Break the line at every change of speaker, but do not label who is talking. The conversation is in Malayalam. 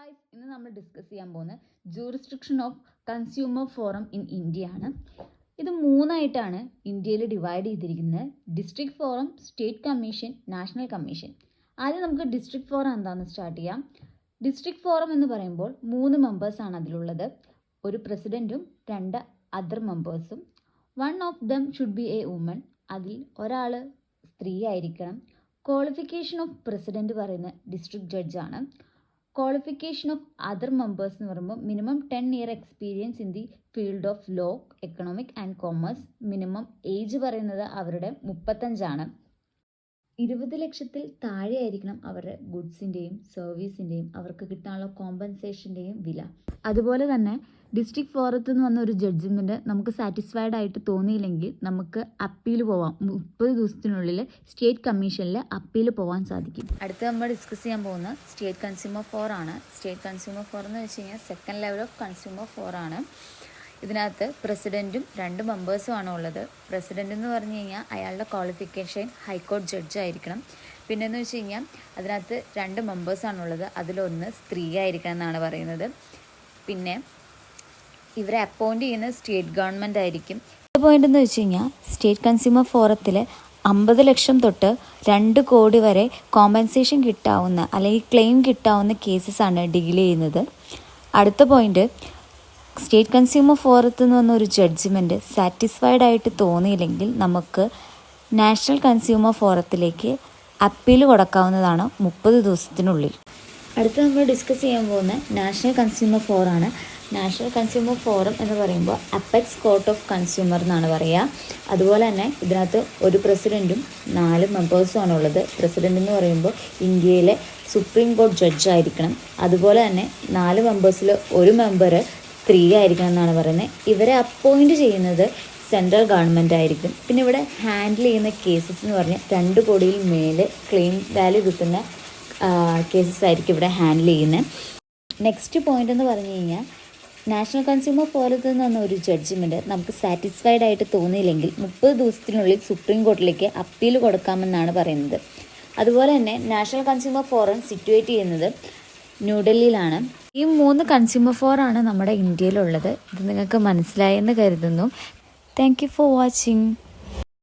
ഗായ്സ്, ഇന്ന് നമ്മൾ ഡിസ്കസ് ചെയ്യാൻ പോകുന്നത് jurisdiction of consumer forum in India ആണ്. ഇത് മൂന്നായിട്ടാണ് ഇന്ത്യയിൽ ഡിവൈഡ് ചെയ്തിരിക്കുന്നത്: district forum, state commission, national commission. ആദ്യം നമുക്ക് ഡിസ്ട്രിക്ട് ഫോറം എന്താണെന്ന് സ്റ്റാർട്ട് ചെയ്യാം. ഡിസ്ട്രിക്ട് ഫോറം എന്ന് പറയുമ്പോൾ 3 മെമ്പേഴ്സാണ് അതിലുള്ളത്. ഒരു പ്രസിഡൻറ്റും 2 അതർ മെമ്പേഴ്സും. 1 of them should be a woman. അതിൽ ഒരാൾ സ്ത്രീ ആയിരിക്കണം. ക്വാളിഫിക്കേഷൻ ഓഫ് പ്രസിഡൻറ്റ് പറയുന്ന ഡിസ്ട്രിക്ട് ജഡ്ജാണ്. ക്വാളിഫിക്കേഷൻ ഓഫ് അതർ മെമ്പേഴ്സ് എന്ന് പറയുമ്പോൾ minimum 10 year experience in the field of law, economic and commerce. Minimum age പറയുന്നത് അവരുടെ 35 20 ലക്ഷത്തിൽ താഴെ ആയിരിക്കണം അവരുടെ ഗുഡ്സിൻ്റെയും സർവീസിൻ്റെയും അവർക്ക് കിട്ടാനുള്ള കോമ്പൻസേഷൻ്റെയും വില. അതുപോലെ തന്നെ ഡിസ്ട്രിക്ട് ഫോറത്തിൽ നിന്ന് വന്ന ഒരു ജഡ്ജ്മെൻറ്റ് നമുക്ക് സാറ്റിസ്ഫൈഡ് ആയിട്ട് തോന്നിയില്ലെങ്കിൽ നമുക്ക് അപ്പീൽ പോവാം. 30 ദിവസത്തിനുള്ളിൽ സ്റ്റേറ്റ് കമ്മീഷനിൽ അപ്പീൽ പോകാൻ സാധിക്കും. അടുത്ത് നമ്മൾ ഡിസ്കസ് ചെയ്യാൻ പോകുന്നത് സ്റ്റേറ്റ് കൺസ്യൂമർ ഫോർ ആണ്. സ്റ്റേറ്റ് കൺസ്യൂമർ ഫോർ എന്ന് വെച്ച് കഴിഞ്ഞാൽ second level of consumer forum ആണ്. ഇതിനകത്ത് പ്രസിഡൻറ്റും 2 മെമ്പേഴ്സുമാണ് ഉള്ളത്. പ്രസിഡൻ്റ് എന്ന് പറഞ്ഞു കഴിഞ്ഞാൽ അയാളുടെ ക്വാളിഫിക്കേഷൻ ഹൈക്കോടതി ജഡ്ജ് ആയിരിക്കണം. പിന്നെയെന്ന് വെച്ച് കഴിഞ്ഞാൽ അതിനകത്ത് 2 മെമ്പേഴ്സാണുള്ളത്. അതിലൊന്ന് സ്ത്രീ ആയിരിക്കണം എന്നാണ് പറയുന്നത്. പിന്നെ ഇവരെ അപ്പോയിൻ്റ് ചെയ്യുന്നത് സ്റ്റേറ്റ് ഗവൺമെൻറ് ആയിരിക്കും. പോയിൻ്റ് എന്ന് വെച്ച് കഴിഞ്ഞാൽ സ്റ്റേറ്റ് കൺസ്യൂമർ ഫോറത്തിൽ 50 ലക്ഷം തൊട്ട് 2 കോടി വരെ കോമ്പൻസേഷൻ കിട്ടാവുന്ന അല്ലെങ്കിൽ ക്ലെയിം കിട്ടാവുന്ന കേസസാണ് ഡീൽ ചെയ്യുന്നത്. അടുത്ത പോയിൻ്റ്, സ്റ്റേറ്റ് കൺസ്യൂമർ ഫോറത്തിൽ നിന്ന് വന്ന ഒരു ജഡ്ജ്മെൻറ്റ് സാറ്റിസ്ഫൈഡ് ആയിട്ട് തോന്നിയില്ലെങ്കിൽ നമുക്ക് നാഷണൽ കൺസ്യൂമർ ഫോറത്തിലേക്ക് അപ്പീൽ കൊടുക്കാവുന്നതാണ് 30 ദിവസത്തിനുള്ളിൽ. അടുത്ത് നമ്മൾ ഡിസ്കസ് ചെയ്യാൻ പോകുന്ന നാഷണൽ കൺസ്യൂമർ ഫോറാണ്. നാഷണൽ കൺസ്യൂമർ ഫോറം എന്ന് പറയുമ്പോൾ അപ്പെക്സ് കോർട്ട് ഓഫ് കൺസ്യൂമർ എന്നാണ് പറയുക. അതുപോലെ തന്നെ ഇതിനകത്ത് ഒരു പ്രസിഡൻറ്റും 4 മെമ്പേഴ്സുമാണ് ഉള്ളത്. പ്രസിഡൻ്റ് എന്ന് പറയുമ്പോൾ ഇന്ത്യയിലെ സുപ്രീം കോടതി ജഡ്ജ് ആയിരിക്കണം. അതുപോലെ തന്നെ 4 മെമ്പേഴ്സിൽ ഒരു മെമ്പർ സ്ത്രീ ആയിരിക്കണം എന്നാണ് പറയുന്നത്. ഇവരെ അപ്പോയിൻ്റ് ചെയ്യുന്നത് സെൻട്രൽ ഗവൺമെൻറ് ആയിരിക്കും. പിന്നെ ഇവിടെ ഹാൻഡിൽ ചെയ്യുന്ന കേസസ് എന്ന് പറഞ്ഞാൽ 2 കോടിയിൽ മേലെ ക്ലെയിം വാല്യൂ കിട്ടുന്ന കേസസ് ആയിരിക്കും ഇവിടെ ഹാൻഡിൽ ചെയ്യുന്നത്. നെക്സ്റ്റ് പോയിൻ്റ് എന്ന് പറഞ്ഞു കഴിഞ്ഞാൽ നാഷണൽ കൺസ്യൂമർ ഫോറത്തിൽ നിന്ന് വന്ന ഒരു ജഡ്ജ്മെൻറ്റ് നമുക്ക് സാറ്റിസ്ഫൈഡ് ആയിട്ട് തോന്നിയില്ലെങ്കിൽ 30 ദിവസത്തിനുള്ളിൽ സുപ്രീം കോർട്ടിലേക്ക് അപ്പീൽ കൊടുക്കാമെന്നാണ് പറയുന്നത്. അതുപോലെ തന്നെ നാഷണൽ കൺസ്യൂമർ ഫോറം സിറ്റുവേറ്റ് ചെയ്യുന്നത് ന്യൂഡൽഹിയിലാണ്. ഈ 3 കൺസ്യൂമർ ഫോറാണ് നമ്മുടെ ഇന്ത്യയിലുള്ളത്. ഇത് നിങ്ങൾക്ക് മനസ്സിലായെന്ന് കരുതുന്നു. Thank you for watching.